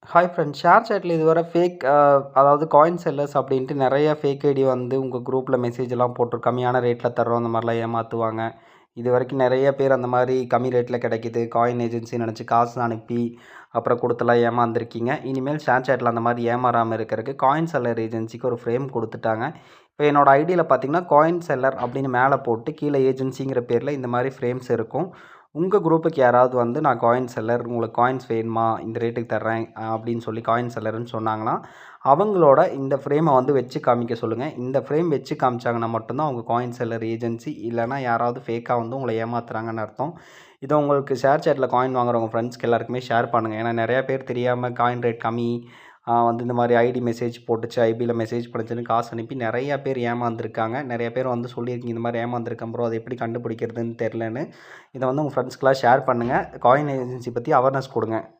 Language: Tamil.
Hi friends. ஷேர் சேட்ல இதுவரை ஃபேக் அதாவது காயின் செல்லர்ஸ் அப்படின்ட்டு நெறைய ஃபேக் ஐடி வந்து உங்க குரூப்ல மெசேஜ்லாம் போட்டு கம்மியான ரேட்ல தர்றோம் அந்த மாரிலாம் ஏமாத்துவாங்க. இதுவரைக்கும் நெறைய பேர் அந்த மாரி கம்மி ரேட்ல கிடைக்குது. காயின் ஏஜென்சின்னு நெனச்சு காசு அனுப்பி, அப்புறம் குடுத்துலாம் ஏமாந்துருக்கீங்க. இனிமேல் ஷேர் சேட்ல அந்த மாரி ஏமாறாம இருக்கறக்கு காயின் செல்லர் ஏஜென்சிக்கு ஒரு ஃப்ரேம் குடுத்துட்டாங்க. இப்ப என்னோட ஐடியில பார்த்தீங்கன்னா, காயின் செல்லர் அப்படின்னு மேல போட்டு கீழ ஏஜென்சிங்கிற பேர்ல இந்த மாரி ஃப்ரேம்ஸ் இருக்கும். உங்க குரூப்புக்கு யாராவது வந்து நான் காயின் செல்லர், உங்களுக்கு காயின்ஸ் வேணுமா? இந்த ரேட்டுக்கு தர்றேன் அப்படின்னு சொல்லி காயின் செல்லர்ன்னு சொன்னாங்கன்னா, அவங்களோட இந்த ஃப்ரேம வந்து வச்சு காமிக்க சொல்லுங்க. இந்த ஃப்ரேம் வச்சு காமிச்சாங்கன்னா மட்டும் தான் அவங்க காயின் செல்லர் ஏஜென்சி. இல்லன்னா யாராவது ஃபேக்கா வந்து உங்கள ஏமாத்துறாங்கன்னு அர்த்தம். இத உங்களுக்கு ஷேர் சேட்ல காயின் வாங்குற உங்க ஃப்ரெண்ட்ஸ்க்கு எல்லாருக்குமே ஷேர் பண்ணுங்க. ஏன்னா நெறைய பேர் தெரியாம காயின் ரேட் கம்மி, வந்து இந்த மாரி ஐடி மெசேஜ் போட்டுச்சு, ஐபில மெசேஜ் பண்ணுச்சுன்னு காசு அனுப்பி நெறைய பேர் ஏமாந்துருக்காங்க. நெறைய பேர் வந்து சொல்லியிருக்கீங்க, இந்த மாரி ஏமாந்துருக்கேன் ப்ரோ. அத எப்படி கண்டுபிடிக்கிறதுன்னு தெரியலன்னு. இத வந்து உங்க ஃப்ரெண்ட்ஸ்க்குலாம் ஷேர் பண்ணுங்க. காயின் ஏஜென்சி பத்தி அவேர்னஸ் குடுங்க.